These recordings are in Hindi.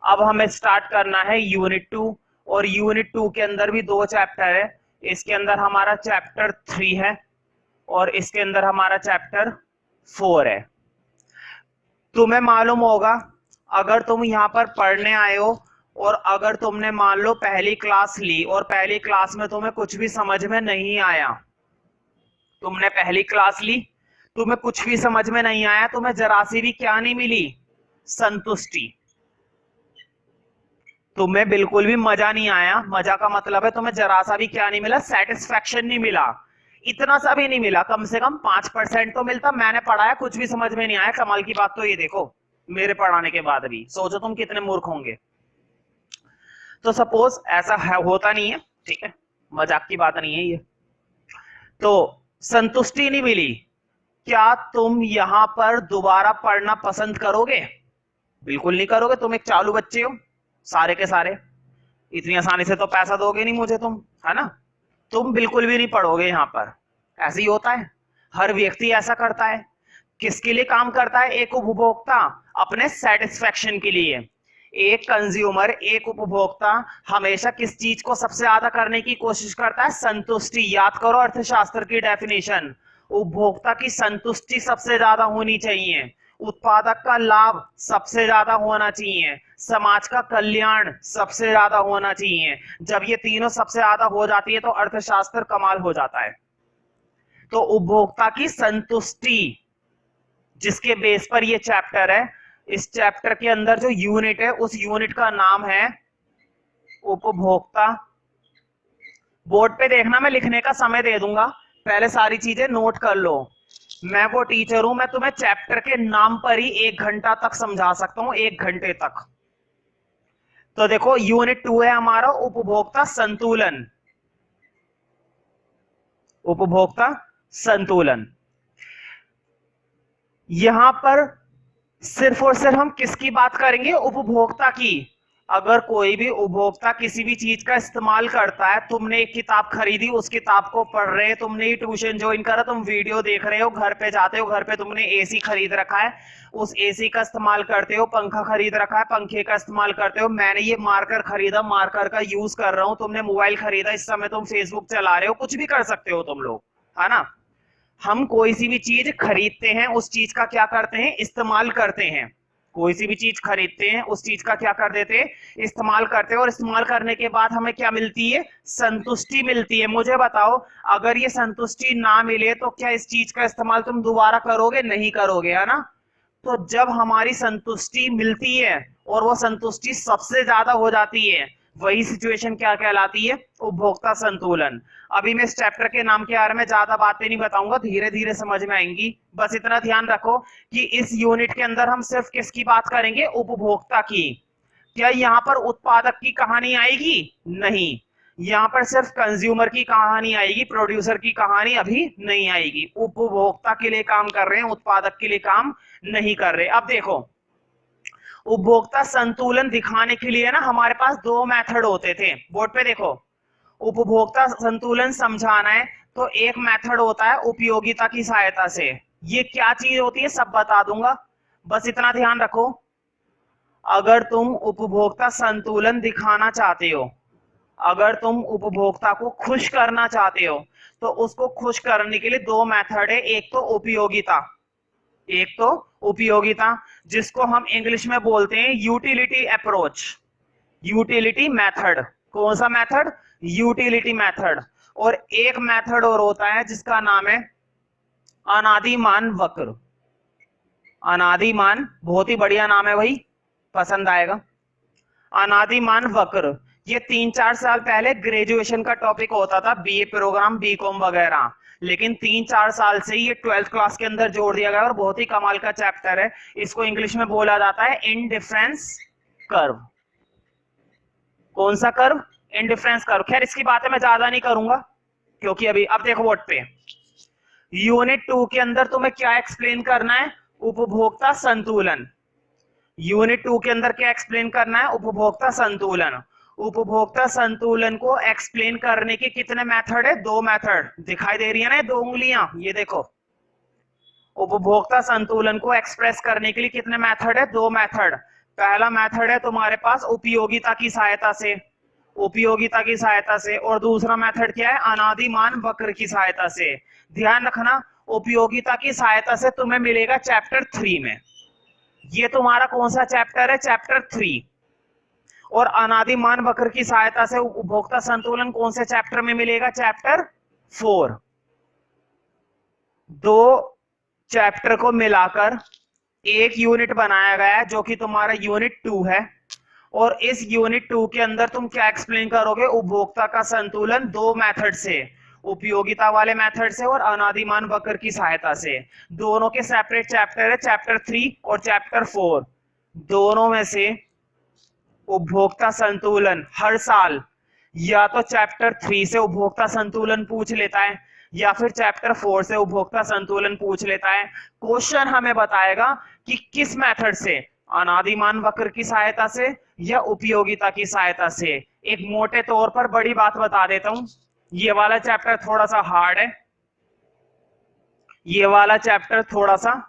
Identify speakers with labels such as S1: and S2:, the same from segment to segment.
S1: अब हमें स्टार्ट करना है यूनिट 2, और यूनिट 2 के अंदर भी 2 चैप्टर है। इसके अंदर हमारा चैप्टर 3 है और इसके अंदर हमारा चैप्टर 4 है। तुम्हें मालूम होगा, अगर तुम यहाँ पर पढ़ने आए हो और अगर तुमने मान लो पहली क्लास ली और पहली क्लास में तुम्हें कुछ भी समझ में नहीं आया, तुमने पहली क्लास ली, तुम्हें कुछ भी समझ में नहीं आया, तुम्हें जरा सी भी क्या नहीं मिली, संतुष्टि। तुम्हें बिल्कुल भी मजा नहीं आया। मजा का मतलब है तुम्हें जरा सा भी क्या नहीं मिला, सेटिस्फैक्शन नहीं मिला, इतना सा भी नहीं मिला, कम से कम 5% तो मिलता। मैंने पढ़ाया, कुछ भी समझ में नहीं आया। कमाल की बात तो ये देखो, मेरे पढ़ाने के बाद भी सोचो तुम कितने मूर्ख होंगे। तो सपोज ऐसा है, होता नहीं है, ठीक है, मजाक की बात नहीं है ये। तो संतुष्टि नहीं मिली, क्या तुम यहां पर दोबारा पढ़ना पसंद करोगे? बिल्कुल नहीं करोगे। तुम एक चालू बच्चे हो सारे के सारे, इतनी आसानी से तो पैसा दोगे नहीं मुझे तुम, है ना? तुम बिल्कुल भी नहीं पढ़ोगे यहां पर। ऐसे ही होता है, हर व्यक्ति ऐसा करता है। किसके लिए काम करता है? एक उपभोक्ता अपने सेटिस्फेक्शन के लिए। एक कंज्यूमर, एक उपभोक्ता हमेशा किस चीज को सबसे ज्यादा करने की कोशिश करता है? संतुष्टि। याद करो अर्थशास्त्र की डेफिनेशन, उपभोक्ता की संतुष्टि सबसे ज्यादा होनी चाहिए, उत्पादक का लाभ सबसे ज्यादा होना चाहिए, समाज का कल्याण सबसे ज्यादा होना चाहिए। जब ये तीनों सबसे ज्यादा हो जाती है तो अर्थशास्त्र कमाल हो जाता है। तो उपभोक्ता की संतुष्टि, जिसके बेस पर ये चैप्टर है, इस चैप्टर के अंदर जो यूनिट है उस यूनिट का नाम है उपभोक्ता। बोर्ड पे देखना, मैं लिखने का समय दे दूंगा, पहले सारी चीजें नोट कर लो। मैं वो टीचर हूं, मैं तुम्हें चैप्टर के नाम पर ही 1 घंटा तक समझा सकता हूं, 1 घंटे तक। तो देखो यूनिट 2 है हमारा उपभोक्ता संतुलन। उपभोक्ता संतुलन, यहां पर सिर्फ और सिर्फ हम किसकी बात करेंगे? उपभोक्ता की। अगर कोई भी उपभोक्ता किसी भी चीज का इस्तेमाल करता है, तुमने एक किताब खरीदी, उस किताब को पढ़ रहे, तुमने ट्यूशन ज्वाइन करा, तुम वीडियो देख रहे हो, घर पे जाते हो, घर पे तुमने एसी खरीद रखा है, उस एसी का इस्तेमाल करते हो, पंखा खरीद रखा है, पंखे का इस्तेमाल करते हो, मैंने ये मार्कर खरीदा, मार्कर का यूज कर रहा हूं, तुमने मोबाइल खरीदा, इस समय तुम फेसबुक चला रहे हो, कुछ भी कर सकते हो तुम लोग, है ना? हम कोई सी भी चीज खरीदते हैं, उस चीज का क्या करते हैं? इस्तेमाल करते हैं। कोई सी भी चीज खरीदते हैं, उस चीज का क्या कर देते हैं? इस्तेमाल करते हैं। और इस्तेमाल करने के बाद हमें क्या मिलती है? संतुष्टि मिलती है। मुझे बताओ, अगर ये संतुष्टि ना मिले तो क्या इस चीज का इस्तेमाल तुम दोबारा करोगे? नहीं करोगे, है ना? तो जब हमारी संतुष्टि मिलती है और वो संतुष्टि सबसे ज्यादा हो जाती है, वही सिचुएशन क्या कहलाती है? उपभोक्ता संतुलन। अभी मैं इस चैप्टर के नाम के बारे में ज्यादा बातें नहीं बताऊंगा, धीरे धीरे समझ में आएंगी। बस इतना ध्यान रखो कि इस यूनिट के अंदर हम सिर्फ किसकी बात करेंगे? उपभोक्ता की। क्या यहाँ पर उत्पादक की कहानी आएगी? नहीं, यहाँ पर सिर्फ कंज्यूमर की कहानी आएगी, प्रोड्यूसर की कहानी अभी नहीं आएगी। उपभोक्ता के लिए काम कर रहे हैं, उत्पादक के लिए काम नहीं कर रहे। अब देखो, उपभोक्ता संतुलन दिखाने के लिए ना हमारे पास 2 मेथड होते थे। बोर्ड पे देखो, उपभोक्ता संतुलन समझाना है तो एक मेथड होता है उपयोगिता की सहायता से। ये क्या चीज होती है सब बता दूंगा, बस इतना ध्यान रखो। अगर तुम उपभोक्ता संतुलन दिखाना चाहते हो, अगर तुम उपभोक्ता को खुश करना चाहते हो, तो उसको खुश करने के लिए 2 मेथड है। एक तो उपयोगिता, एक तो उपयोगिता, जिसको हम इंग्लिश में बोलते हैं यूटिलिटी अप्रोच, यूटिलिटी मेथड। कौन सा मेथड? Utility method. और एक मेथड और होता है जिसका नाम है अनादिमान वक्र। अनादिमान, बहुत ही बढ़िया नाम है भाई, पसंद आएगा। अनादिमान वक्र, ये 3-4 साल पहले ग्रेजुएशन का टॉपिक होता था, बीए प्रोग्राम, बीकॉम वगैरह, लेकिन 3-4 साल से ये 12th क्लास के अंदर जोड़ दिया गया और बहुत ही कमाल का चैप्टर है। इसको इंग्लिश में बोला जाता है इंडिफरेंस कर्व। कौन सा कर्व? Indifference curve. खैर इसकी बातें मैं ज्यादा नहीं करूंगा क्योंकि अभी, अब देखो बोर्ड पे यूनिट 2 के अंदर तुम्हें क्या एक्सप्लेन करना है? उपभोक्ता संतुलन। यूनिट 2 के अंदर क्या एक्सप्लेन करना है? उपभोक्ता संतुलन। उपभोक्ता संतुलन को एक्सप्लेन करने के कितने मेथड है? 2 मेथड। दिखाई दे रही है ना 2 उंगलियां, ये देखो। उपभोक्ता संतुलन को एक्सप्रेस करने के लिए कितने मेथड है? 2 मेथड। पहला मेथड है तुम्हारे पास उपयोगिता की सहायता से, उपयोगिता की सहायता से, और दूसरा मेथड क्या है, अनादिमान वक्र की सहायता से। ध्यान रखना, उपयोगिता की सहायता से तुम्हें मिलेगा चैप्टर 3 में। ये तुम्हारा कौन सा चैप्टर है, चैप्टर 3। और अनादिमान वक्र की सहायता से उपभोक्ता संतुलन कौन से चैप्टर में मिलेगा, चैप्टर 4। दो चैप्टर को मिलाकर एक यूनिट बनाया गया है जो कि तुम्हारा यूनिट 2 है। और इस यूनिट 2 के अंदर तुम क्या एक्सप्लेन करोगे, उपभोक्ता का संतुलन दो मेथड से, उपयोगिता वाले मेथड से और अनादिमान वक्र की सहायता से। दोनों के सेपरेट चैप्टर है, चैप्टर 3 और चैप्टर 4। दोनों में से उपभोक्ता संतुलन हर साल या तो चैप्टर 3 से उपभोक्ता संतुलन पूछ लेता है या फिर चैप्टर 4 से उपभोक्ता संतुलन पूछ लेता है। क्वेश्चन हमें बताएगा कि किस मेथड से, अनादिमान वक्र की सहायता से या उपयोगिता की सहायता से। एक मोटे तौर पर बड़ी बात बता देता हूं, ये वाला चैप्टर थोड़ा सा हार्ड है, ये वाला चैप्टर थोड़ा सा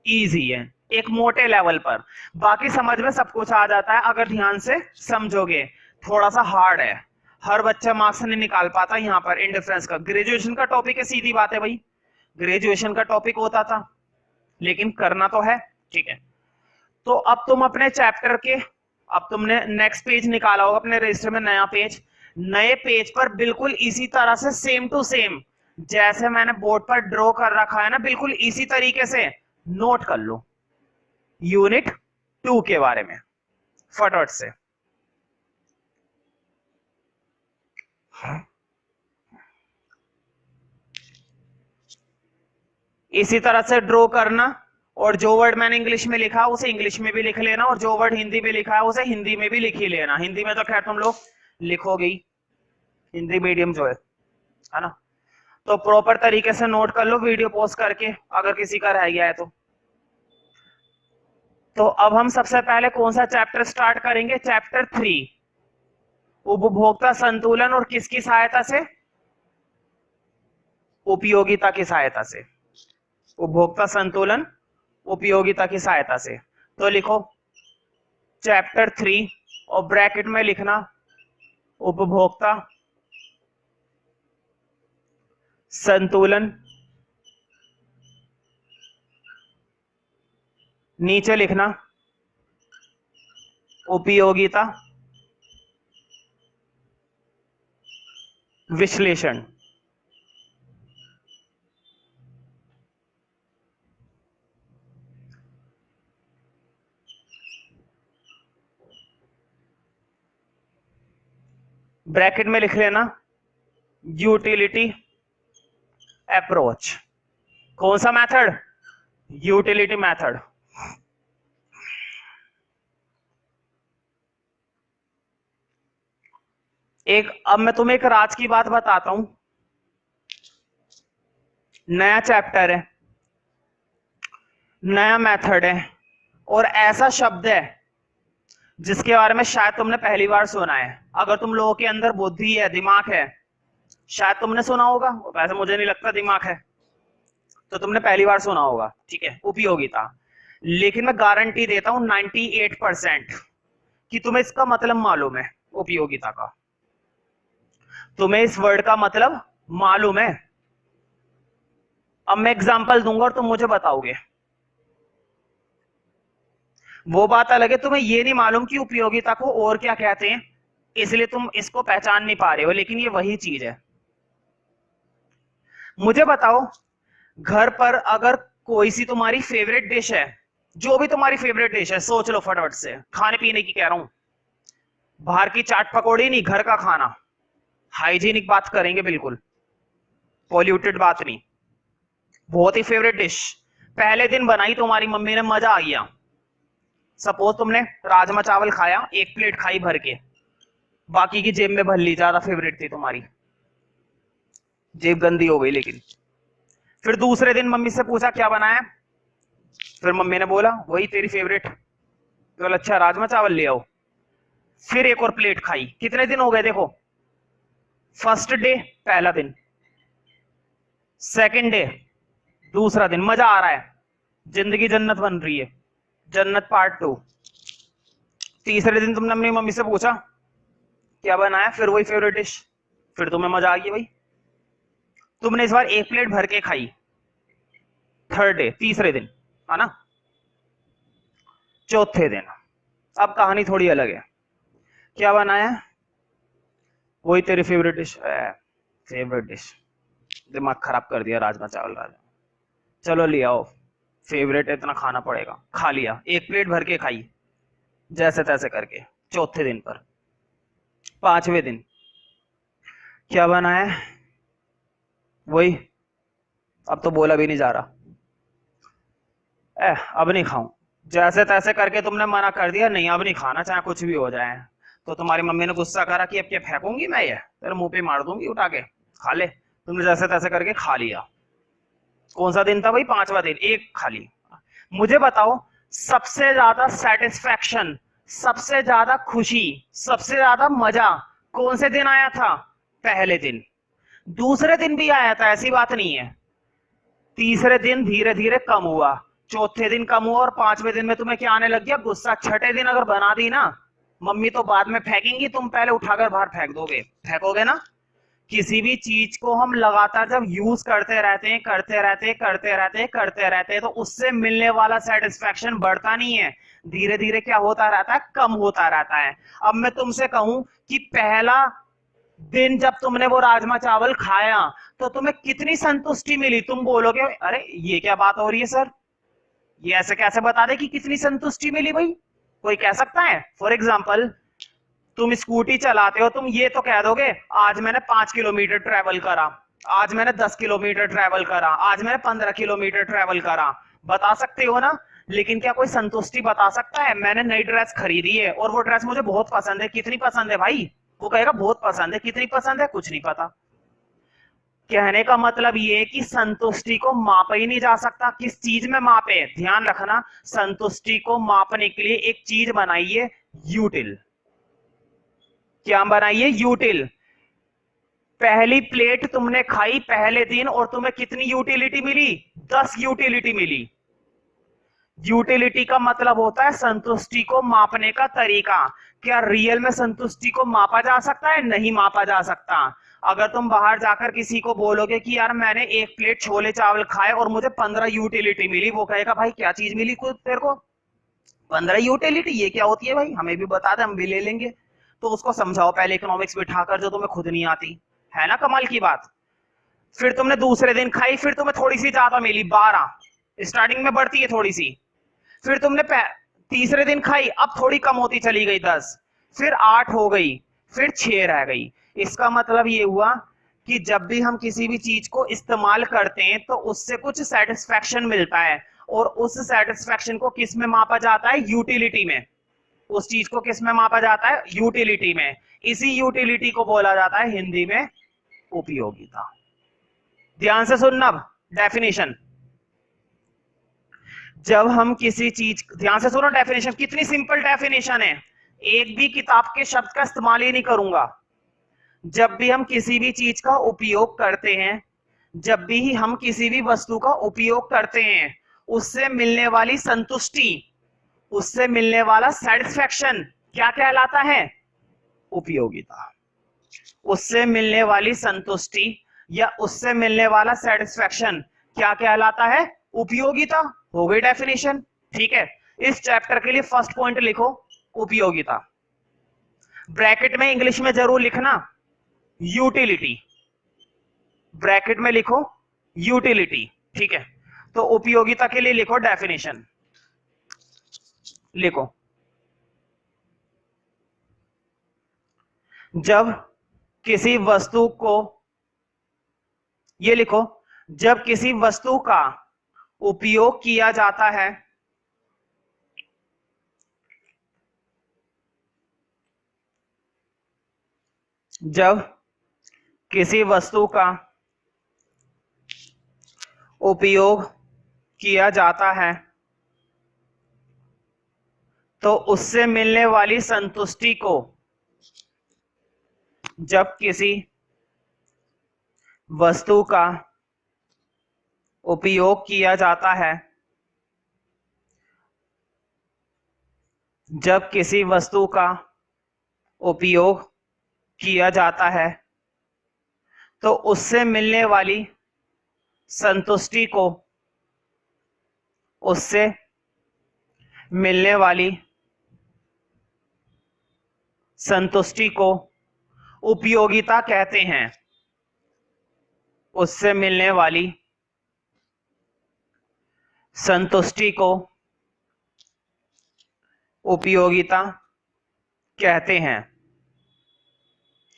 S1: इजी है एक मोटे लेवल पर, बाकी समझ में सब कुछ आ जाता है अगर ध्यान से समझोगे। थोड़ा सा हार्ड है, हर बच्चा मार्क्स नहीं निकाल पाता यहाँ पर इंडिफरेंस का। ग्रेजुएशन का टॉपिक है, सीधी बात है भाई, ग्रेजुएशन का टॉपिक होता था, लेकिन करना तो है, ठीक है। तो अब तुम अपने चैप्टर के, अब तुमने नेक्स्ट पेज निकाला होगा अपने रजिस्टर में, नया पेज। नए पेज पर बिल्कुल इसी तरह से सेम टू सेम जैसे मैंने बोर्ड पर ड्रॉ कर रखा है ना, बिल्कुल इसी तरीके से नोट कर लो यूनिट 2 के बारे में फटाफट से। इसी तरह से ड्रॉ करना, और जो वर्ड मैंने इंग्लिश में लिखा उसे इंग्लिश में भी लिख लेना, और जो वर्ड हिंदी में लिखा है उसे हिंदी में भी लिख ही लेना। हिंदी में तो खैर तुम लोग लिखोगे ही, हिंदी मीडियम जो है ना। तो प्रॉपर तरीके से नोट कर लो वीडियो पॉज करके, अगर किसी का रह गया है तो। तो अब हम सबसे पहले कौन सा चैप्टर स्टार्ट करेंगे, चैप्टर 3, उपभोक्ता संतुलन और किसकी सहायता से, उपयोगिता की सहायता से। उपभोक्ता संतुलन उपयोगिता की सहायता से। तो लिखो चैप्टर 3 और ब्रैकेट में लिखना उपभोक्ता संतुलन, नीचे लिखना उपयोगिता विश्लेषण। ब्रैकेट में लिख लेना यूटिलिटी अप्रोच। कौन सा मेथड, यूटिलिटी मेथड। एक, अब मैं तुम्हें एक राज की बात बताता हूं, नया चैप्टर है, नया मेथड है, और ऐसा शब्द है जिसके बारे में शायद तुमने पहली बार सुना है। अगर तुम लोगों के अंदर बुद्धि है, दिमाग है, शायद तुमने सुना होगा, वैसे मुझे नहीं लगता दिमाग है, तो तुमने पहली बार सुना होगा, ठीक है, उपयोगिता। लेकिन मैं गारंटी देता हूं 98% कि तुम्हें इसका मतलब मालूम है, उपयोगिता का। तुम्हें इस वर्ड का मतलब मालूम है। अब मैं एग्जांपल दूंगा और तुम मुझे बताओगे। वो बात अलग है तुम्हें ये नहीं मालूम कि उपयोगिता को और क्या कहते हैं, इसलिए तुम इसको पहचान नहीं पा रहे हो, लेकिन ये वही चीज है। मुझे बताओ, घर पर अगर कोई सी तुम्हारी फेवरेट डिश है, जो भी तुम्हारी फेवरेट डिश है, सोच लो फटाफट से, खाने पीने की कह रहा हूं, बाहर की चाट पकौड़ी नहीं, घर का खाना, हाइजीनिक बात करेंगे, बिल्कुल पॉल्यूटेड बात नहीं। बहुत ही फेवरेट डिश, पहले दिन बनाई तुम्हारी मम्मी ने, मजा आ गया। सपोज तुमने राजमा चावल खाया, एक प्लेट खाई भर के, बाकी की जेब में भर ली, ज्यादा फेवरेट थी तुम्हारी, जेब गंदी हो गई। लेकिन फिर दूसरे दिन मम्मी से पूछा क्या बनाया, फिर मम्मी ने बोला वही तेरी फेवरेट, तो अच्छा राजमा चावल ले आओ। फिर एक और प्लेट खाई, कितने दिन हो गए देखो, फर्स्ट डे पहला दिन, सेकंड डे दूसरा दिन, मजा आ रहा है, जिंदगी जन्नत बन रही है, जन्नत पार्ट 2। तीसरे दिन तुमने अपनी मम्मी से पूछा क्या बनाया, फिर वही फेवरेट डिश, फिर तुम्हें मजा आ गई भाई, तुमने इस बार एक प्लेट भर के खाई। थर्ड डे, तीसरे दिन, है ना। चौथे दिन अब कहानी थोड़ी अलग है। क्या बनाया, वही तेरी फेवरेट डिश। फेवरेट डिश, दिमाग खराब कर दिया, राजमा चावल। राजमा, चलो ले आओ, फेवरेट इतना खाना पड़ेगा, खा लिया, एक प्लेट भर के खाई जैसे तैसे करके। चौथे दिन पर, पांचवें दिन क्या बनाया, वही, अब तो बोला भी नहीं जा रहा, अब नहीं खाऊं, जैसे तैसे करके तुमने मना कर दिया, नहीं अब नहीं खाना, चाहे कुछ भी हो जाए। तो तुम्हारी मम्मी ने गुस्सा करा कि अब क्या फेंकूंगी मैं, ये तेरे मुंह पे मार दूंगी उठा के, खा ले। तुमने जैसे तैसे करके खा लिया। कौन सा दिन था भाई, पांचवा दिन, एक खा ली। मुझे बताओ, सबसे ज्यादा सेटिस्फैक्शन, सबसे ज्यादा खुशी, सबसे ज्यादा मजा कौन से दिन आया था, पहले दिन। दूसरे दिन भी आया था, ऐसी बात नहीं है। तीसरे दिन धीरे धीरे कम हुआ, चौथे दिन कम हुआ, और पांचवें दिन में तुम्हें क्या आने लग गया, गुस्सा। छठे दिन अगर बना दी ना, मम्मी तो बाद में फेंकेंगी, तुम पहले उठाकर बाहर फेंक दोगे, फेंकोगे ना। किसी भी चीज को हम लगातार जब यूज करते रहते हैं, करते रहते हैं, करते रहते हैं, करते रहते हैं, तो उससे मिलने वाला सेटिस्फेक्शन बढ़ता नहीं है, धीरे धीरे क्या होता रहता है, कम होता रहता है। अब मैं तुमसे कहूं कि पहला दिन जब तुमने वो राजमा चावल खाया, तो तुम्हें कितनी संतुष्टि मिली, तुम बोलोगे अरे ये क्या बात हो रही है सर, ये ऐसे कैसे बता दे कि कितनी संतुष्टि मिली भाई। कोई कह सकता है। फॉर एग्जाम्पल, तुम स्कूटी चलाते हो, तुम ये तो कह दोगे आज मैंने 5 किलोमीटर ट्रेवल करा, आज मैंने 10 किलोमीटर ट्रेवल करा, आज मैंने 15 किलोमीटर ट्रेवल करा, बता सकते हो ना। लेकिन क्या कोई संतुष्टि बता सकता है, मैंने नई ड्रेस खरीदी है और वो ड्रेस मुझे बहुत पसंद है, कितनी पसंद है भाई, वो कहेगा बहुत पसंद है, कितनी पसंद है कुछ नहीं पता। कहने का मतलब ये कि संतुष्टि को मापा ही नहीं जा सकता। किस चीज में मापे, ध्यान रखना, संतुष्टि को मापने के लिए एक चीज बनाइए, यूटिल। क्या बनाइए, यूटिल। पहली प्लेट तुमने खाई पहले दिन और तुम्हें कितनी यूटिलिटी मिली, 10 यूटिलिटी मिली। यूटिलिटी का मतलब होता है संतुष्टि को मापने का तरीका। क्या रियल में संतुष्टि को मापा जा सकता है, नहीं मापा जा सकता। अगर तुम बाहर जाकर किसी को बोलोगे कि यार मैंने एक प्लेट छोले चावल खाए और मुझे 15 यूटिलिटी मिली, वो कहेगा भाई क्या चीज मिली खुद तेरे को, 15 यूटिलिटी, ये क्या होती है भाई, हमें भी बता दे, हम भी ले लेंगे। तो उसको समझाओ पहले इकोनॉमिक्स बिठाकर, जो तुम्हें खुद नहीं आती है ना, कमाल की बात। फिर तुमने दूसरे दिन खाई, फिर तुम्हें थोड़ी सी ज्यादा मिली, 12, स्टार्टिंग में बढ़ती है थोड़ी सी। फिर तुमने तीसरे दिन खाई, अब थोड़ी कम होती चली गई, 10, फिर 8 हो गई, फिर 6 रह गई। इसका मतलब ये हुआ कि जब भी हम किसी भी चीज को इस्तेमाल करते हैं तो उससे कुछ सेटिस्फैक्शन मिलता है, और उस सेटिस्फैक्शन को किस में मापा जाता है, यूटिलिटी में। उस चीज को किस में मापा जाता है, यूटिलिटी में। इसी यूटिलिटी को बोला जाता है हिंदी में उपयोगिता। ध्यान से सुनना, डेफिनेशन। जब हम किसी चीज, ध्यान से सुनो डेफिनेशन, कितनी सिंपल डेफिनेशन है, एक भी किताब के शब्द का इस्तेमाल ही नहीं करूंगा। जब भी हम किसी भी चीज का उपयोग करते हैं, जब भी हम किसी भी वस्तु का उपयोग करते हैं, उससे मिलने वाली संतुष्टि, उससे मिलने वाला सेटिस्फैक्शन क्या कहलाता है, उपयोगिता। उससे मिलने वाली संतुष्टि या उससे मिलने वाला सेटिस्फैक्शन क्या कहलाता है, उपयोगिता। हो गई डेफिनेशन, ठीक है। इस चैप्टर के लिए फर्स्ट पॉइंट लिखो, उपयोगिता। ब्रैकेट में इंग्लिश में जरूर लिखना यूटिलिटी, ब्रैकेट में लिखो यूटिलिटी, ठीक है। तो उपयोगिता के लिए लिखो डेफिनेशन, लिखो, जब किसी वस्तु को, ये लिखो, जब किसी वस्तु का उपयोग किया जाता है, जब किसी वस्तु का उपयोग किया जाता है तो उससे मिलने वाली संतुष्टि को, जब किसी वस्तु का उपयोग किया जाता है जब किसी वस्तु का उपयोग किया जाता है तो उससे मिलने वाली संतुष्टि को उससे मिलने वाली संतुष्टि को उपयोगिता कहते हैं। उससे मिलने वाली संतुष्टि को उपयोगिता कहते हैं।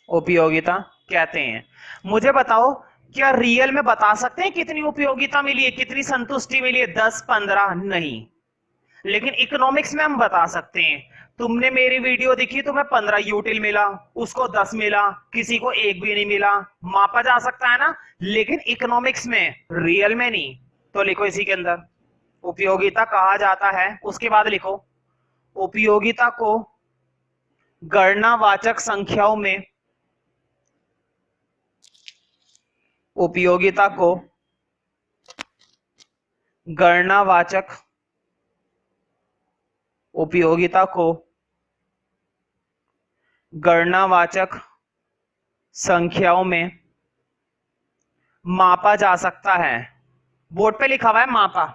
S1: उपयोगिता कहते हैं। मुझे बताओ, क्या रियल में बता सकते हैं कितनी उपयोगिता मिली है, कितनी संतुष्टि मिली है? 10, 15 नहीं, लेकिन इकोनॉमिक्स में हम बता सकते हैं। तुमने मेरी वीडियो देखी, तुम्हें 15 यूटिल मिला, उसको 10 मिला, किसी को 1 भी नहीं मिला, मापा जा सकता है ना। लेकिन इकोनॉमिक्स में, रियल में नहीं। तो लिखो इसी के अंदर, उपयोगिता कहा जाता है, उसके बाद लिखो उपयोगिता को गणनावाचक संख्याओं में, उपयोगिता को गणनावाचक, उपयोगिता को गणनावाचक संख्याओं में मापा जा सकता है। बोर्ड पे लिखा हुआ है मापा,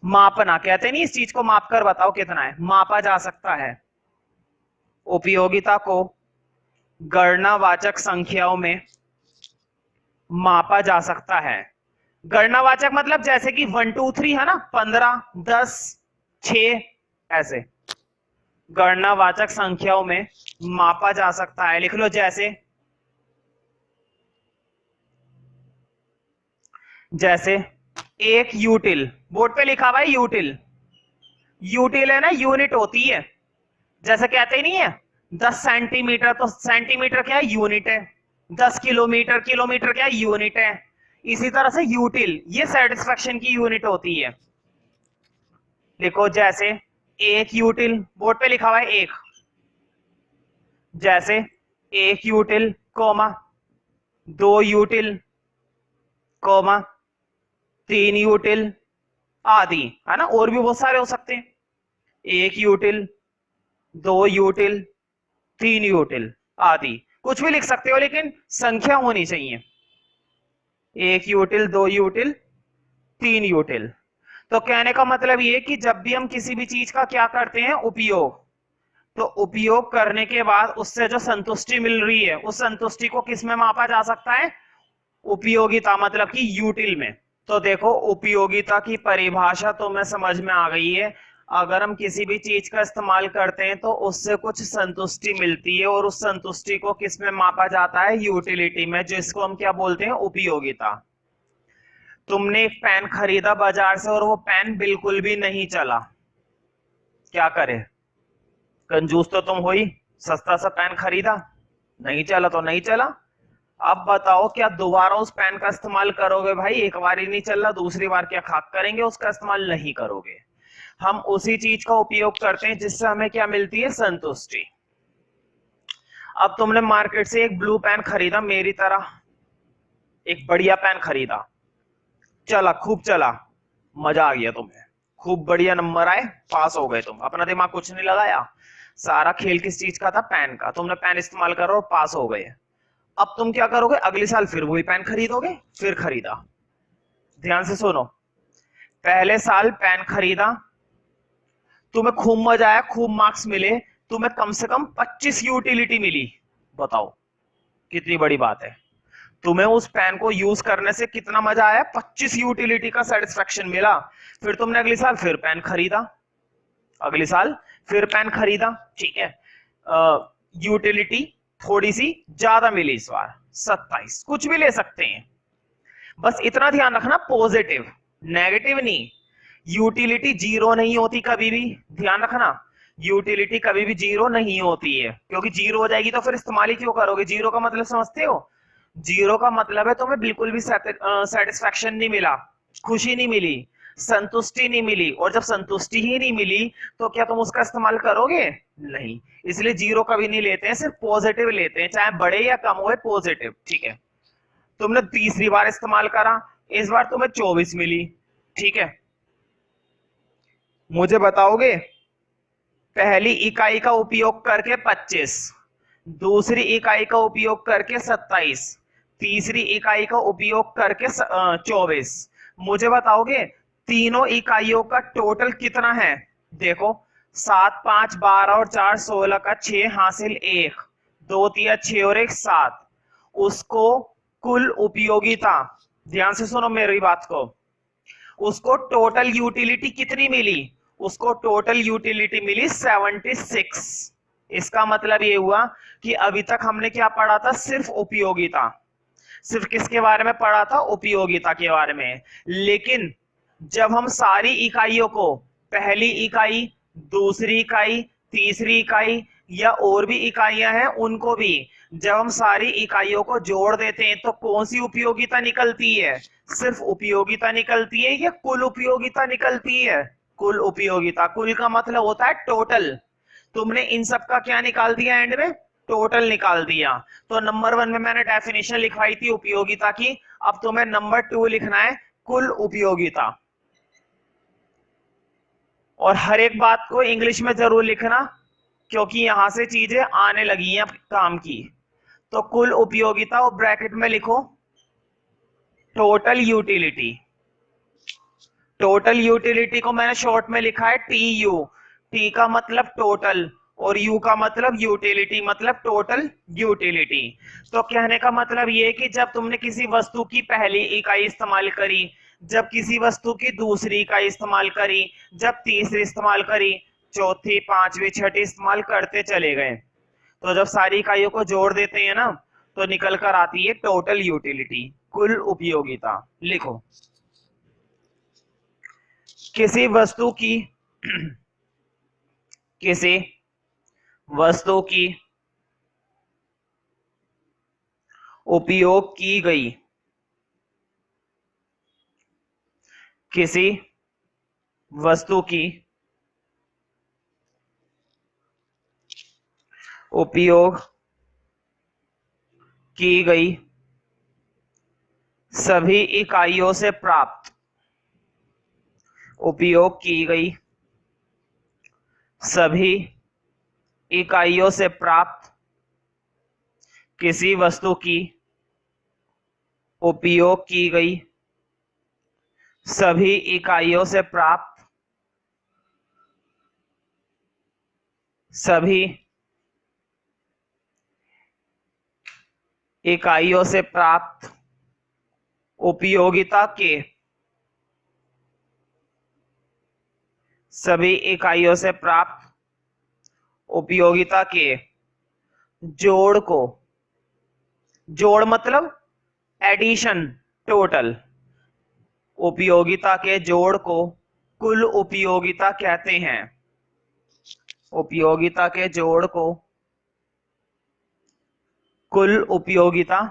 S1: मापना कहते नहीं, इस चीज को माप कर बताओ कितना है, मापा जा सकता है। उपयोगिता को गणनावाचक संख्याओं में मापा जा सकता है। गणनावाचक मतलब जैसे कि 1, 2, 3 है ना, 15, 10, 6 ऐसे गणनावाचक संख्याओं में मापा जा सकता है। लिख लो, जैसे एक यूटिल, बोर्ड पे लिखा हुआ है यूटिल, यूटिल है ना, यूनिट होती है। जैसे कहते ही नहीं है 10 सेंटीमीटर, तो सेंटीमीटर क्या है? यूनिट है। 10 किलोमीटर, किलोमीटर क्या है? यूनिट है। इसी तरह से यूटिल, ये सेटिस्फेक्शन की यूनिट होती है। देखो, जैसे एक यूटिल, बोर्ड पे लिखा हुआ है एक, जैसे एक यूटिल कोमा 2 यूटिल कोमा 3 यूटिल आदि, है ना, और भी बहुत सारे हो सकते हैं। 1 यूटिल, 2 यूटिल, 3 यूटिल आदि, कुछ भी लिख सकते हो, लेकिन संख्या होनी चाहिए। 1 यूटिल, 2 यूटिल, 3 यूटिल। तो कहने का मतलब ये कि जब भी हम किसी भी चीज का क्या करते हैं, उपयोग, तो उपयोग करने के बाद उससे जो संतुष्टि मिल रही है, उस संतुष्टि को किस में मापा जा सकता है? उपयोगिता, मतलब कि यूटिल में। तो देखो, उपयोगिता की परिभाषा तो मैं समझ में आ गई है। अगर हम किसी भी चीज का इस्तेमाल करते हैं तो उससे कुछ संतुष्टि मिलती है, और उस संतुष्टि को किस में मापा जाता है? यूटिलिटी में, जिसको हम क्या बोलते हैं? उपयोगिता। तुमने एक पेन खरीदा बाजार से और वो पेन बिल्कुल भी नहीं चला, क्या करे? कंजूस तो तुम हो ही, सस्ता सा पेन खरीदा, नहीं चला तो नहीं चला। अब बताओ, क्या दोबारा उस पेन का इस्तेमाल करोगे? भाई एक बार ही नहीं चल रहा, दूसरी बार क्या खाक करेंगे? उसका इस्तेमाल नहीं करोगे। हम उसी चीज का उपयोग करते हैं जिससे हमें क्या मिलती है? संतुष्टि। अब तुमने मार्केट से एक ब्लू पेन खरीदा, मेरी तरह एक बढ़िया पेन खरीदा, चला, खूब चला, मजा आ गया तुम्हें, खूब बढ़िया नंबर आए, पास हो गए तुम, अपना दिमाग कुछ नहीं लगाया। सारा खेल किस चीज का था? पेन का। तुमने पेन इस्तेमाल करो और पास हो गए। अब तुम क्या करोगे? अगले साल फिर वही पेन खरीदोगे। फिर खरीदा, ध्यान से सुनो, पहले साल पेन खरीदा, तुम्हें खूब मजा आया, खूब मार्क्स मिले, तुम्हें कम से कम 25 यूटिलिटी मिली। बताओ कितनी बड़ी बात है। तुम्हें उस पेन को यूज करने से कितना मजा आया? 25 यूटिलिटी का सेटिस्फेक्शन मिला। फिर तुमने अगले साल फिर पेन खरीदा, अगले साल फिर पेन खरीदा, ठीक है, यूटिलिटी थोड़ी सी ज्यादा मिली इस बार, 27, कुछ भी ले सकते हैं। बस इतना ध्यान रखना, पॉजिटिव, नेगेटिव नहीं। यूटिलिटी जीरो नहीं होती कभी भी, ध्यान रखना, यूटिलिटी कभी भी जीरो नहीं होती है, क्योंकि जीरो हो जाएगी तो फिर इस्तेमाल ही क्यों करोगे? जीरो का मतलब समझते हो? जीरो का मतलब है तुम्हें बिल्कुल भी सेटिस्फेक्शन नहीं मिला, खुशी नहीं मिली, संतुष्टि नहीं मिली, और जब संतुष्टि ही नहीं मिली तो क्या तुम उसका इस्तेमाल करोगे? नहीं। इसलिए जीरो कभी नहीं लेते हैं, सिर्फ पॉजिटिव लेते हैं, चाहे बड़े या कम हुए, पॉजिटिव, ठीक है। तुमने तीसरी बार इस्तेमाल करा, इस बार तुम्हें 24 मिली, ठीक है। मुझे बताओगे पहली इकाई का उपयोग करके 25, दूसरी इकाई का उपयोग करके 27, तीसरी इकाई का उपयोग करके 24। मुझे बताओगे तीनों इकाइयों का टोटल कितना है? देखो 7 5 12 और 4 16 का 6 हासिल 1, 2 3 6 और 1 7। उसको कुल उपयोगिता, ध्यान से सुनो मेरी बात को, उसको टोटल यूटिलिटी कितनी मिली? उसको टोटल यूटिलिटी मिली 76। इसका मतलब ये हुआ कि अभी तक हमने क्या पढ़ा था? सिर्फ उपयोगिता। सिर्फ किसके बारे में पढ़ा था? उपयोगिता के बारे में। लेकिन जब हम सारी इकाइयों को, पहली इकाई, दूसरी इकाई, तीसरी इकाई या और भी इकाइयां हैं उनको भी, जब हम सारी इकाइयों को जोड़ देते हैं तो कौन सी उपयोगिता निकलती है? सिर्फ उपयोगिता निकलती है या कुल उपयोगिता निकलती है? कुल उपयोगिता। कुल का मतलब होता है टोटल। तुमने इन सब का क्या निकाल दिया? एंड में टोटल निकाल दिया। तो नंबर 1 में मैंने डेफिनेशन लिखवाई थी उपयोगिता की, अब तुम्हें नंबर 2 लिखना है कुल उपयोगिता। और हर एक बात को इंग्लिश में जरूर लिखना, क्योंकि यहां से चीजें आने लगी हैं काम की। तो कुल उपयोगिता और ब्रैकेट में लिखो टोटल यूटिलिटी। टोटल यूटिलिटी को मैंने शॉर्ट में लिखा है TU। T का मतलब टोटल और U का मतलब यूटिलिटी, मतलब टोटल यूटिलिटी। तो कहने का मतलब ये है कि जब तुमने किसी वस्तु की पहली इकाई इस्तेमाल करी, जब किसी वस्तु की दूसरी इकाई इस्तेमाल करी, जब तीसरी इस्तेमाल करी, चौथी, पांचवी, छठी इस्तेमाल करते चले गए, तो जब सारी इकाइयों को जोड़ देते हैं ना तो निकल कर आती है टोटल यूटिलिटी, कुल उपयोगिता। लिखो किसी वस्तु की किसी वस्तु की उपयोग की गई, किसी वस्तु की उपयोग की गई सभी इकाइयों से प्राप्त, उपयोग की गई सभी इकाइयों से प्राप्त किसी वस्तु की उपयोग की गई सभी इकाइयों से प्राप्त सभी इकाइयों से प्राप्त उपयोगिता के सभी इकाइयों से प्राप्त उपयोगिता के जोड़ को, जोड़ मतलब एडिशन, टोटल, उपयोगिता के जोड़ को कुल उपयोगिता कहते हैं। उपयोगिता के जोड़ को कुल उपयोगिता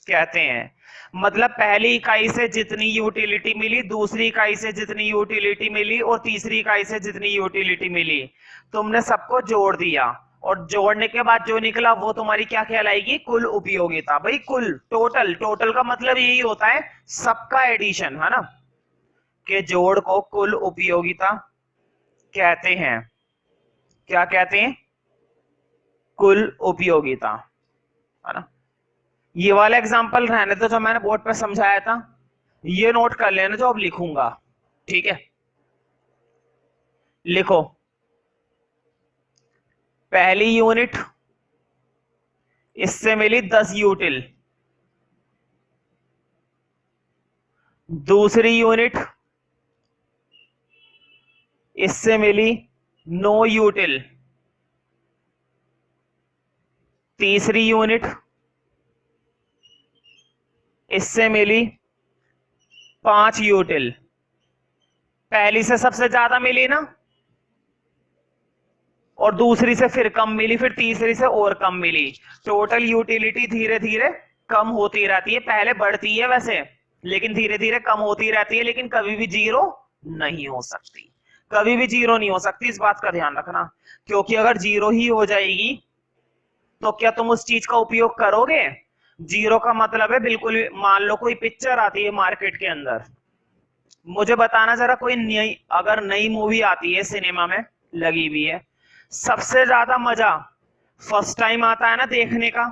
S1: कहते हैं। मतलब पहली इकाई से जितनी यूटिलिटी मिली, दूसरी इकाई से जितनी यूटिलिटी मिली और तीसरी इकाई से जितनी यूटिलिटी मिली, तुमने सबको जोड़ दिया और जोड़ने के बाद जो निकला वो तुम्हारी क्या कहलाएगी? कुल उपयोगिता। भाई कुल, टोटल, टोटल का मतलब यही होता है सबका एडिशन, है ना, के जोड़ को कुल उपयोगिता कहते हैं। क्या कहते हैं? कुल उपयोगिता, है ना। ये वाला एग्जांपल रहने तो जो मैंने बोर्ड पर समझाया था, ये नोट कर लेना जो अब लिखूंगा, ठीक है। लिखो पहली यूनिट इससे मिली 10 यूटिल, दूसरी यूनिट इससे मिली 9 यूटिल, तीसरी यूनिट इससे मिली 5 यूटिल। पहली से सबसे ज्यादा मिली ना, और दूसरी से फिर कम मिली, फिर तीसरी से और कम मिली। टोटल यूटिलिटी धीरे धीरे कम होती रहती है, पहले बढ़ती है वैसे, लेकिन धीरे धीरे कम होती रहती है, लेकिन कभी भी जीरो नहीं हो सकती, कभी भी जीरो नहीं हो सकती, इस बात का ध्यान रखना। क्योंकि अगर जीरो ही हो जाएगी तो क्या तुम उस चीज का उपयोग करोगे? जीरो का मतलब है बिल्कुल, मान लो कोई पिक्चर आती है मार्केट के अंदर, मुझे बताना जरा, कोई नई, अगर नई मूवी आती है सिनेमा में लगी हुई है, सबसे ज्यादा मजा फर्स्ट टाइम आता है ना देखने का।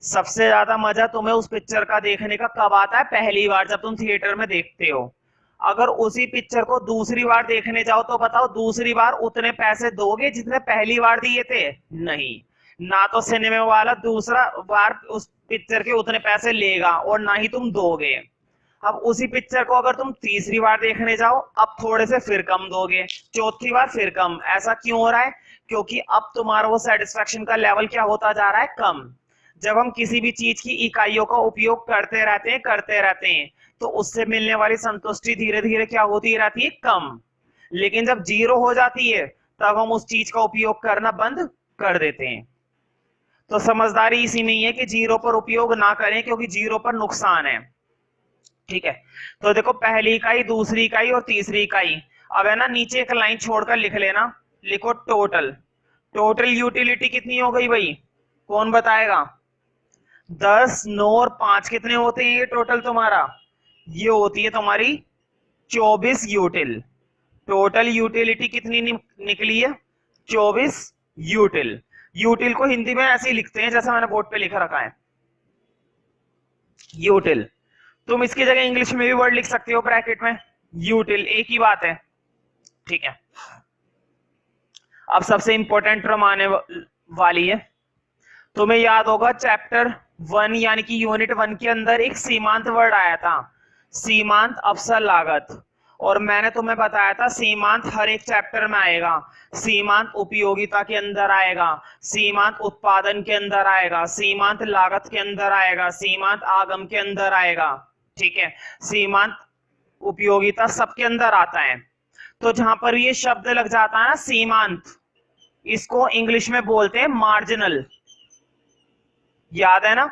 S1: सबसे ज्यादा मजा तुम्हें उस पिक्चर का देखने का कब आता है? पहली बार, जब तुम थिएटर में देखते हो। अगर उसी पिक्चर को दूसरी बार देखने जाओ तो बताओ दूसरी बार उतने पैसे दोगे जितने पहली बार दिए थे? नहीं। ना तो सिनेमा वाला दूसरा बार उस पिक्चर के उतने पैसे लेगा और ना ही तुम दोगे। अब उसी पिक्चर को अगर तुम तीसरी बार देखने जाओ, अब थोड़े से फिर कम दोगे, चौथी बार फिर कम। ऐसा क्यों हो रहा है? क्योंकि अब तुम्हारा वो सेटिस्फेक्शन का लेवल क्या होता जा रहा है? कम। जब हम किसी भी चीज की इकाइयों का उपयोग करते रहते हैं तो उससे मिलने वाली संतुष्टि धीरे धीरे क्या होती रहती है? कम। लेकिन जब जीरो हो जाती है तब हम उस चीज का उपयोग करना बंद कर देते हैं। तो समझदारी इसी में ही है कि जीरो पर उपयोग ना करें, क्योंकि जीरो पर नुकसान है। ठीक है, तो देखो पहली इकाई, दूसरी इकाई और तीसरी इकाई। अब है ना, नीचे एक लाइन छोड़कर लिख लेना। लिखो टोटल। टोटल यूटिलिटी कितनी हो गई भाई? कौन बताएगा? 10, 9 और 5 कितने होते हैं ये टोटल तुम्हारा? ये होती है तुम्हारी 24 यूटिल। टोटल यूटिलिटी कितनी निकली है? 24 यूटिल। यूटिल को हिंदी में ऐसे ही लिखते हैं जैसा मैंने बोर्ड पे लिखा रखा है, यूटिल। तुम इसकी जगह इंग्लिश में भी वर्ड लिख सकते हो ब्रैकेट में, यूटिल, एक ही बात है। ठीक है, अब सबसे इंपॉर्टेंट टर्म आने वाली है। तुम्हें याद होगा चैप्टर 1 यानी कि यूनिट 1 के अंदर एक सीमांत वर्ड आया था, सीमांत अवसर लागत। और मैंने तुम्हें बताया था सीमांत हर एक चैप्टर में आएगा। सीमांत उपयोगिता के अंदर आएगा, सीमांत उत्पादन के अंदर आएगा, सीमांत लागत के अंदर आएगा, सीमांत आगम के अंदर आएगा। ठीक है, सीमांत उपयोगिता सबके अंदर आता है। तो जहां पर ये शब्द लग जाता है ना सीमांत, इसको इंग्लिश में बोलते हैं मार्जिनल। याद है ना,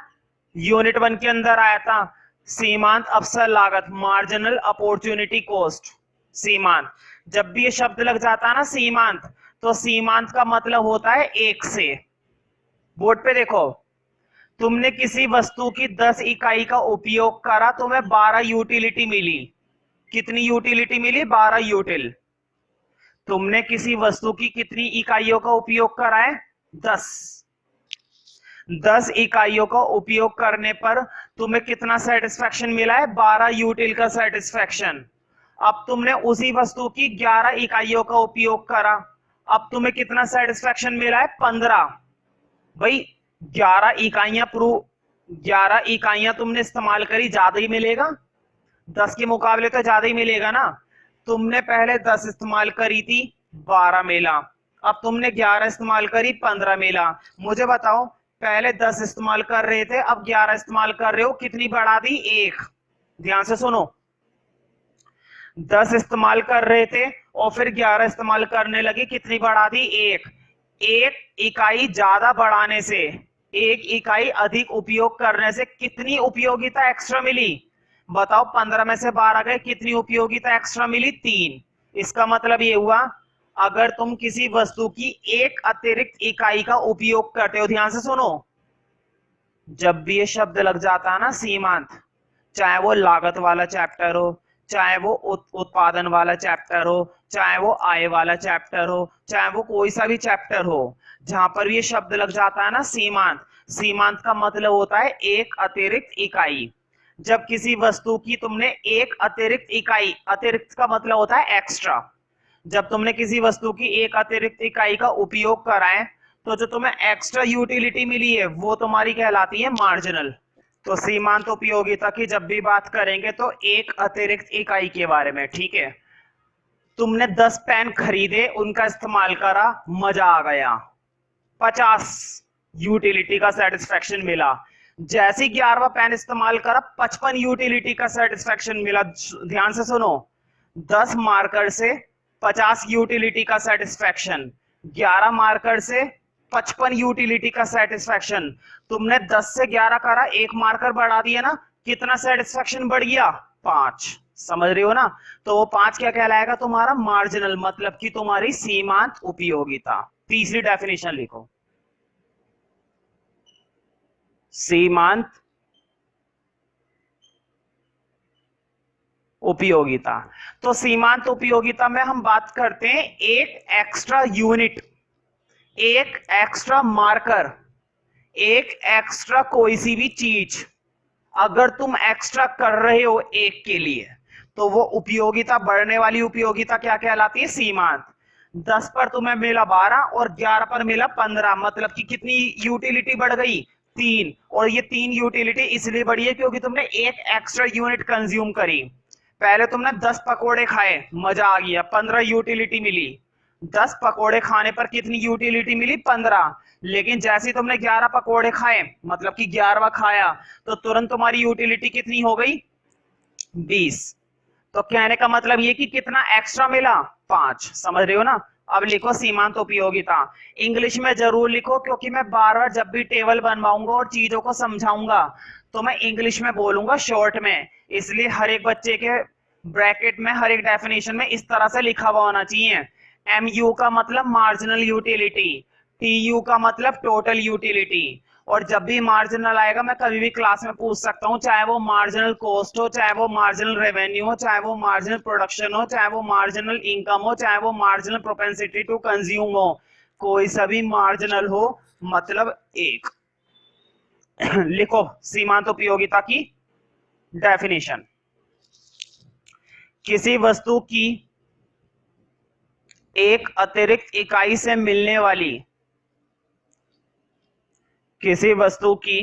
S1: यूनिट 1 के अंदर आया था सीमांत अवसर लागत, मार्जिनल अपॉर्चुनिटी कॉस्ट। सीमांत, जब भी ये शब्द लग जाता है ना सीमांत, तो सीमांत का मतलब होता है एक से। बोर्ड पे देखो, तुमने किसी वस्तु की 10 इकाई का उपयोग करा, तुम्हें 12 यूटिलिटी मिली। कितनी यूटिलिटी मिली? 12 यूटिल। तुमने किसी वस्तु की कितनी इकाइयों का उपयोग करा है? 10। 10 इकाइयों का उपयोग करने पर तुम्हें कितना सेटिस्फेक्शन मिला है? 12 यूटिल का सेटिस्फेक्शन। अब तुमने उसी वस्तु की 11 इकाइयों का उपयोग करा, अब तुम्हें कितना सेटिस्फेक्शन मिला है? 15। भाई 11 इकाइयां 11 इकाइयां तुमने इस्तेमाल करी, ज्यादा ही मिलेगा, 10 के मुकाबले तो ज्यादा ही मिलेगा ना। तुमने पहले 10 इस्तेमाल करी थी, 12 मिला। अब तुमने 11 इस्तेमाल करी, 15 मिला। मुझे बताओ, पहले 10 इस्तेमाल कर रहे थे, अब 11 इस्तेमाल कर रहे हो, कितनी बढ़ा दी? 1। ध्यान से सुनो, 10 इस्तेमाल कर रहे थे और फिर 11 इस्तेमाल करने लगे, कितनी बढ़ा दी? 1। एक इकाई ज्यादा बढ़ाने से, एक इकाई अधिक उपयोग करने से कितनी उपयोगिता एक्स्ट्रा मिली? बताओ, 15 में से 12 गए, कितनी उपयोगिता एक्स्ट्रा मिली? 3। इसका मतलब ये हुआ, अगर तुम किसी वस्तु की एक अतिरिक्त इकाई का उपयोग करते हो, ध्यान से सुनो, जब भी ये शब्द लग जाता है ना सीमांत, चाहे वो लागत वाला चैप्टर हो, चाहे वो उत्पादन वाला चैप्टर हो, चाहे वो आय वाला चैप्टर हो, चाहे वो कोई सा भी चैप्टर हो, जहां पर ये शब्द लग जाता है ना सीमांत, सीमांत का मतलब होता है एक अतिरिक्त इकाई। जब किसी वस्तु की तुमने एक अतिरिक्त इकाई, अतिरिक्त का मतलब होता है एक्स्ट्रा, जब तुमने किसी वस्तु की एक अतिरिक्त इकाई का उपयोग करा है, तो जो तुम्हें एक्स्ट्रा यूटिलिटी मिली है वो तुम्हारी कहलाती है मार्जिनल। तो सीमांत उपयोगिता की जब भी बात करेंगे तो एक अतिरिक्त इकाई के बारे में। ठीक है, तुमने 10 पेन खरीदे, उनका इस्तेमाल करा, मजा आ गया, 50 यूटिलिटी का सेटिस्फेक्शन मिला। जैसे 11वां पेन इस्तेमाल करा, 55 यूटिलिटी का सेटिस्फेक्शन मिला। ध्यान से सुनो, 10 मार्कर से 50 यूटिलिटी का सेटिस्फेक्शन, 11 मार्कर से 55 यूटिलिटी का सेटिस्फेक्शन। तुमने 10 से 11 करा, एक मार्कर बढ़ा दिया ना, कितना सेटिस्फेक्शन बढ़ गया? 5। समझ रहे हो ना? तो वो 5 क्या कहलाएगा? तुम्हारा मार्जिनल, मतलब कि तुम्हारी सीमांत उपयोगिता। तीसरी डेफिनेशन लिखो, सीमांत उपयोगिता। तो सीमांत उपयोगिता में हम बात करते हैं एक एक्स्ट्रा यूनिट, एक एक्स्ट्रा मार्कर, एक एक्स्ट्रा कोई सी भी चीज अगर तुम एक्स्ट्रा कर रहे हो एक के लिए, तो वो उपयोगिता, बढ़ने वाली उपयोगिता क्या कहलाती है? सीमांत। 10 पर तुम्हें मिला 12 और 11 पर मिला 15, मतलब कि कितनी यूटिलिटी बढ़ गई? 3। और ये 3 यूटिलिटी इसलिए बढ़ी है क्योंकि तुमने एक एक्स्ट्रा यूनिट कंज्यूम करी। पहले तुमने 10 पकोड़े खाए, मजा आ गया, 15 यूटिलिटी मिली। 10 पकोड़े खाने पर कितनी यूटिलिटी मिली? 15। लेकिन जैसे ही तुमने 11 पकोड़े खाए, मतलब कि 11वां खाया, तो तुरंत तुम्हारी यूटिलिटी कितनी हो गई? 20। तो कहने का मतलब ये कि कितना एक्स्ट्रा मिला? 5। समझ रहे हो ना? अब लिखो सीमांत उपयोगिता। इंग्लिश में जरूर लिखो, क्योंकि मैं बार बार जब भी टेबल बनवाऊंगा और चीजों को समझाऊंगा तो मैं इंग्लिश में बोलूंगा शॉर्ट में, इसलिए हर एक बच्चे के ब्रैकेट में, हर एक डेफिनेशन में इस तरह से लिखा हुआ होना चाहिए। MU का मतलब मार्जिनल यूटिलिटी, TU का मतलब टोटल यूटिलिटी। और जब भी मार्जिनल आएगा मैं कभी भी क्लास में पूछ सकता हूँ, चाहे वो मार्जिनल कॉस्ट हो, चाहे वो मार्जिनल रेवेन्यू हो, चाहे वो मार्जिनल प्रोडक्शन हो, चाहे वो मार्जिनल इनकम हो, चाहे वो मार्जिनल प्रोपेंसिटी टू कंज्यूम हो, कोई सा भी मार्जिनल हो, मतलब एक। लिखो सीमांत उपयोगिता की डेफिनेशन। किसी वस्तु की एक अतिरिक्त इकाई से मिलने वाली, किसी वस्तु की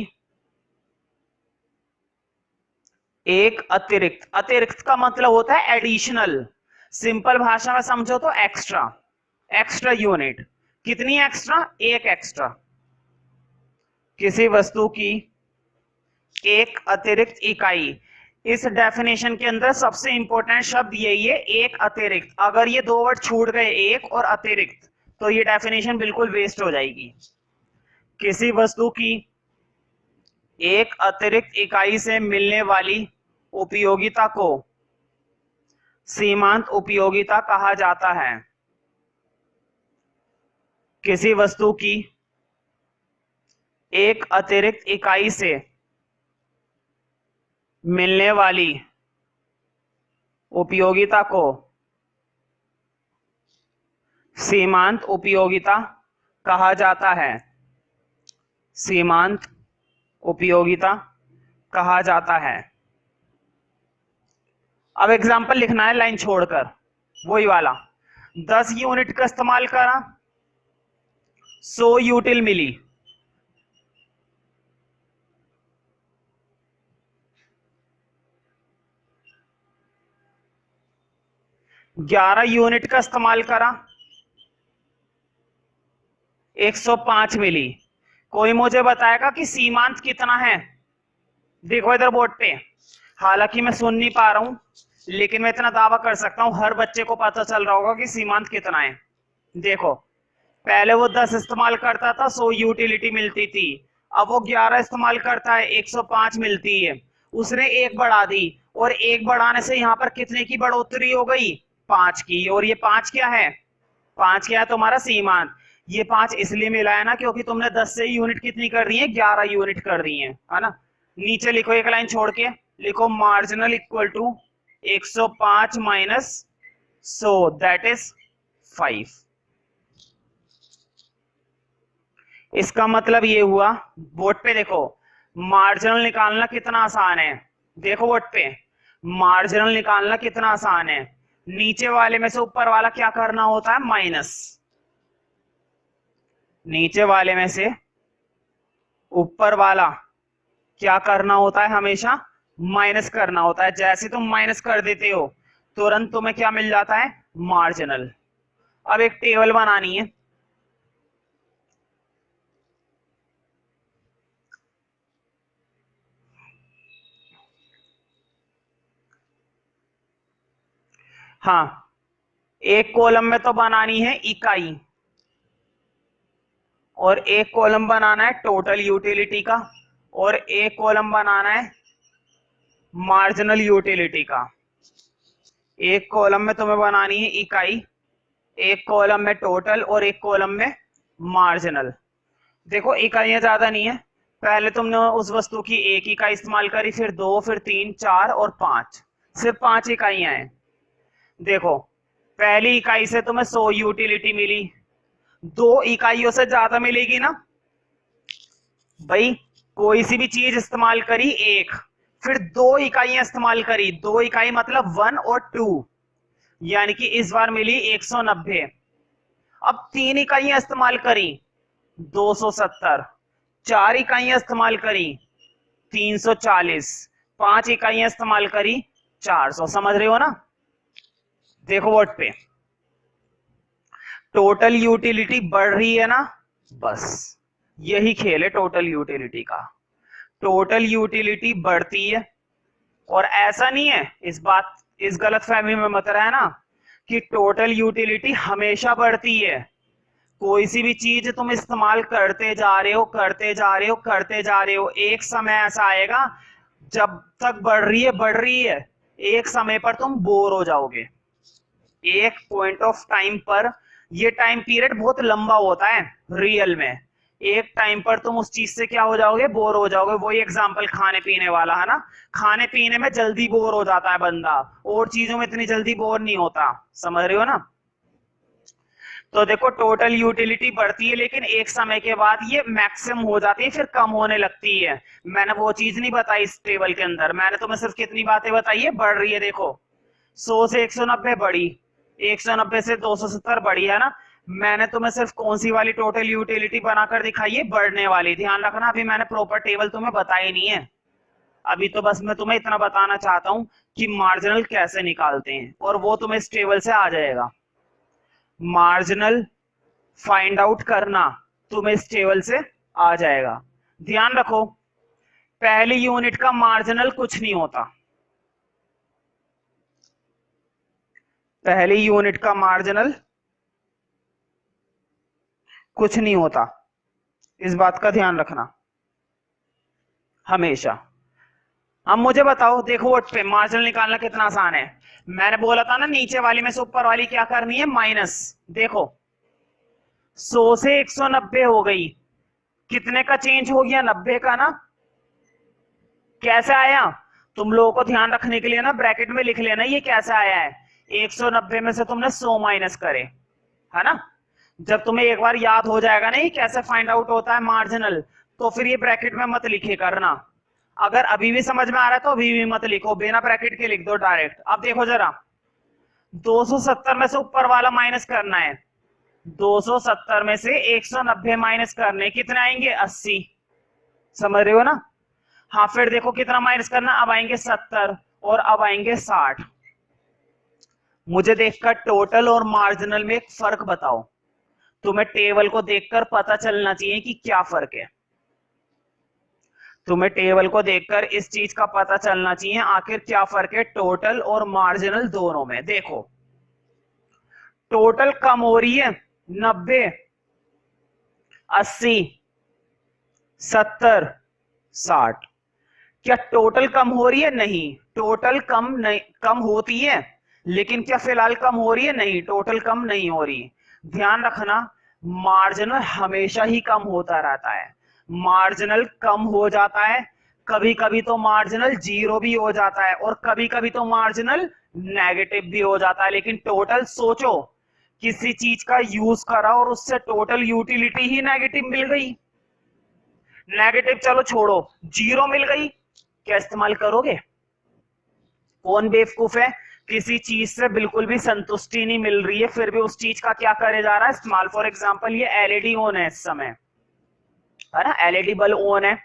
S1: एक अतिरिक्त, अतिरिक्त का मतलब होता है एडिशनल, सिंपल भाषा में समझो तो एक्स्ट्रा, एक्स्ट्रा यूनिट। कितनी एक्स्ट्रा? एक एक्स्ट्रा। किसी वस्तु की एक अतिरिक्त इकाई, इस डेफिनेशन के अंदर सबसे इंपॉर्टेंट शब्द यही है, एक अतिरिक्त। अगर ये दो वर्ड छूट गए, एक और अतिरिक्त, तो ये डेफिनेशन बिल्कुल वेस्ट हो जाएगी। किसी वस्तु की एक अतिरिक्त इकाई से मिलने वाली उपयोगिता को सीमांत उपयोगिता कहा जाता है। किसी वस्तु की एक अतिरिक्त इकाई से मिलने वाली उपयोगिता को सीमांत उपयोगिता कहा जाता है। सीमांत उपयोगिता कहा जाता है। अब एग्जाम्पल लिखना है लाइन छोड़कर, वही वाला। 10 यूनिट का इस्तेमाल करा, 100 यूटिल मिली। 11 यूनिट का इस्तेमाल करा, 105 मिली। कोई मुझे बताएगा कि सीमांत कितना है? देखो इधर बोर्ड पे, हालांकि मैं सुन नहीं पा रहा हूं, लेकिन मैं इतना दावा कर सकता हूं हर बच्चे को पता चल रहा होगा कि सीमांत कितना है। देखो, पहले वो 10 इस्तेमाल करता था, 100 यूटिलिटी मिलती थी। अब वो 11 इस्तेमाल करता है, 105 मिलती है। उसने एक बढ़ा दी, और एक बढ़ाने से यहाँ पर कितने की बढ़ोतरी हो गई? 5 की। और ये 5 क्या है? 5 क्या है तुम्हारा? सीमांत। ये 5 इसलिए मिला है ना क्योंकि तुमने 10 से यूनिट कितनी कर दी है? 11 यूनिट कर दी है ना? नीचे लिखो एक लाइन छोड़ के, लिखो marginal equal to 105 minus 100, that is 5। इसका मतलब ये हुआ, बोर्ड पे देखो, मार्जिनल निकालना कितना आसान है। देखो बोर्ड पे, मार्जिनल निकालना कितना आसान है। नीचे वाले में से ऊपर वाला क्या करना होता है? माइनस। नीचे वाले में से ऊपर वाला क्या करना होता है? हमेशा माइनस करना होता है। जैसे तुम माइनस कर देते हो, तुरंत तुम्हें क्या मिल जाता है? मार्जिनल। अब एक टेबल बनानी है। हाँ, एक कॉलम में तो बनानी है इकाई, और एक कॉलम बनाना है टोटल यूटिलिटी का, और एक कॉलम बनाना है मार्जिनल यूटिलिटी का। एक कॉलम में तुम्हें बनानी है इकाई, एक कॉलम में टोटल, और एक कॉलम में मार्जिनल। देखो इकाइयां ज्यादा नहीं है, पहले तुमने उस वस्तु की एक इकाई इस्तेमाल करी, फिर 2, फिर 3, 4 और 5, सिर्फ 5 इकाइयां हैं। देखो, पहली इकाई से तुम्हें 100 यूटिलिटी मिली, 2 इकाइयों से ज्यादा मिलेगी ना भाई। कोई सी भी चीज इस्तेमाल करी एक, फिर 2 इकाइयां इस्तेमाल करी, 2 इकाई मतलब 1 और 2, यानी कि इस बार मिली 190। अब 3 इकाइयां इस्तेमाल करी 270, 4 इकाइयां इस्तेमाल करी 340, 5 इकाइयां इस्तेमाल करी 400। समझ रहे हो ना? देखो वर्ड पे टोटल यूटिलिटी बढ़ रही है ना, बस यही खेल है टोटल यूटिलिटी का। टोटल यूटिलिटी बढ़ती है, और ऐसा नहीं है, इस गलत फहमी में मत रहना कि टोटल यूटिलिटी हमेशा बढ़ती है। कोई सी भी चीज तुम इस्तेमाल करते जा रहे हो, करते जा रहे हो, करते जा रहे हो, एक समय ऐसा आएगा जब तक बढ़ रही है, एक समय पर तुम बोर हो जाओगे। एक पॉइंट ऑफ टाइम पर, ये टाइम पीरियड बहुत लंबा होता है रियल में, एक टाइम पर तुम उस चीज से क्या हो जाओगे, बोर हो जाओगे। वही एग्जांपल खाने पीने वाला है ना, खाने पीने में जल्दी बोर हो जाता है बंदा, और चीजों में इतनी जल्दी बोर नहीं होता। समझ रहे हो ना? तो देखो टोटल यूटिलिटी बढ़ती है, लेकिन एक समय के बाद ये मैक्सिमम हो जाती है, फिर कम होने लगती है। मैंने वो चीज नहीं बताई इस टेबल के अंदर, मैंने तुम्हें सिर्फ कितनी बातें बताई है, बढ़ रही है। देखो 100 से 190 बढ़ी, 190 से 270 बढ़ी है ना। मैंने तुम्हें सिर्फ कौन सी वाली टोटल यूटिलिटी बनाकर दिखाई है, बढ़ने वाली। ध्यान रखना, अभी मैंने प्रॉपर टेबल तुम्हें बताई नहीं है, अभी तो बस मैं तुम्हें इतना बताना चाहता हूं कि मार्जिनल कैसे निकालते हैं, और वो तुम्हें इस टेबल से आ जाएगा। मार्जिनल फाइंड आउट करना तुम्हें इस टेबल से आ जाएगा। ध्यान रखो, पहली यूनिट का मार्जिनल कुछ नहीं होता, पहली यूनिट का मार्जिनल कुछ नहीं होता, इस बात का ध्यान रखना हमेशा। अब मुझे बताओ, देखो वोट पे मार्जिनल निकालना कितना आसान है। मैंने बोला था ना नीचे वाली में से ऊपर वाली क्या करनी है, माइनस। देखो 100 से 190 हो गई, कितने का चेंज हो गया, 90 का ना। कैसे आया, तुम लोगों को ध्यान रखने के लिए ना ब्रैकेट में लिख लेना ये कैसे आया है। 190 में से तुमने 100 माइनस करे, है ना। जब तुम्हें एक बार याद हो जाएगा ना ये कैसे फाइंड आउट होता है मार्जिनल, तो फिर ये ब्रैकेट में मत लिखे करना। अगर अभी भी समझ में आ रहा है तो अभी भी मत लिखो, बिना ब्रैकेट के लिख दो डायरेक्ट। अब देखो जरा, 270 में से ऊपर वाला माइनस करना है, 270 में से 190 माइनस करने, कितने आएंगे, 80। समझ रहे हो ना? हाँ फिर देखो कितना माइनस करना, अब आएंगे 70 और अब आएंगे 60। मुझे देखकर टोटल और मार्जिनल में एक फर्क बताओ। तुम्हें टेबल को देखकर पता चलना चाहिए कि क्या फर्क है, तुम्हें टेबल को देखकर इस चीज का पता चलना चाहिए आखिर क्या फर्क है टोटल और मार्जिनल दोनों में। देखो टोटल कम हो रही है, 90, 80, 70, 60। क्या टोटल कम हो रही है? नहीं, टोटल कम नहीं, कम होती है, लेकिन क्या फिलहाल कम हो रही है? नहीं, टोटल कम नहीं हो रही। ध्यान रखना, मार्जिनल हमेशा ही कम होता रहता है, मार्जिनल कम हो जाता है, कभी कभी तो मार्जिनल जीरो भी हो जाता है, और कभी कभी तो मार्जिनल नेगेटिव भी हो जाता है। लेकिन टोटल सोचो, किसी चीज का यूज करा और उससे टोटल यूटिलिटी ही नेगेटिव मिल गई, नेगेटिव चलो छोड़ो, जीरो मिल गई, क्या इस्तेमाल करोगे? कौन बेवकूफ है, किसी चीज से बिल्कुल भी संतुष्टि नहीं मिल रही है फिर भी उस चीज का क्या करे जा रहा है, इस्तेमाल। फॉर एग्जांपल ये एलईडी ऑन है इस समय, है ना, एलईडी बल्ब ऑन है।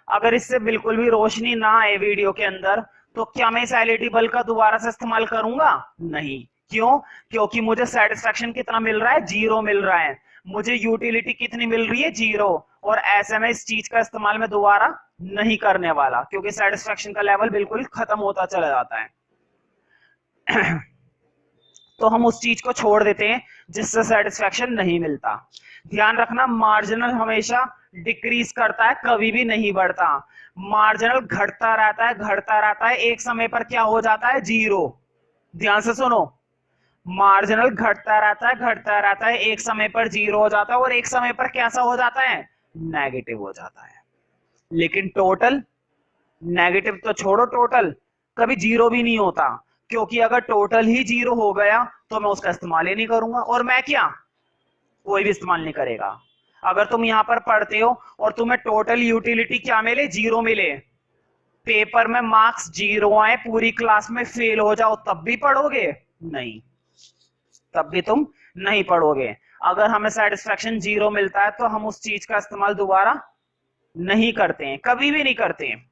S1: अगर इससे बिल्कुल भी रोशनी ना आए वीडियो के अंदर, तो क्या मैं इस एलईडी बल्ब का दोबारा से इस्तेमाल करूंगा? नहीं। क्यों? क्योंकि मुझे सेटिस्फेक्शन कितना मिल रहा है, जीरो मिल रहा है, मुझे यूटिलिटी कितनी मिल रही है, जीरो। और ऐसे में इस चीज का इस्तेमाल मैं दोबारा नहीं करने वाला, क्योंकि सेटिस्फेक्शन का लेवल बिल्कुल खत्म होता चला जाता है। तो हम उस चीज को छोड़ देते हैं जिससे सेटिस्फेक्शन नहीं मिलता। ध्यान रखना, मार्जिनल हमेशा डिक्रीज करता है, कभी भी नहीं बढ़ता। मार्जिनल घटता रहता है, घटता रहता है, एक समय पर क्या हो जाता है, जीरो। ध्यान से सुनो, मार्जिनल घटता रहता है, घटता रहता है, एक समय पर जीरो हो जाता है, और एक समय पर कैसा हो जाता है, नेगेटिव हो जाता है। लेकिन टोटल, नेगेटिव तो छोड़ो, टोटल कभी जीरो भी नहीं होता, क्योंकि अगर टोटल ही जीरो हो गया तो मैं उसका इस्तेमाल ही नहीं करूंगा, और मैं क्या, कोई भी इस्तेमाल नहीं करेगा। अगर तुम यहाँ पर पढ़ते हो और तुम्हें टोटल यूटिलिटी क्या मिले, 0 मिले, पेपर में मार्क्स 0 आए, पूरी क्लास में फेल हो जाओ, तब भी पढ़ोगे? नहीं, तब भी तुम नहीं पढ़ोगे। अगर हमें सेटिस्फेक्शन 0 मिलता है तो हम उस चीज का इस्तेमाल दोबारा नहीं करते हैं, कभी भी नहीं करते हैं।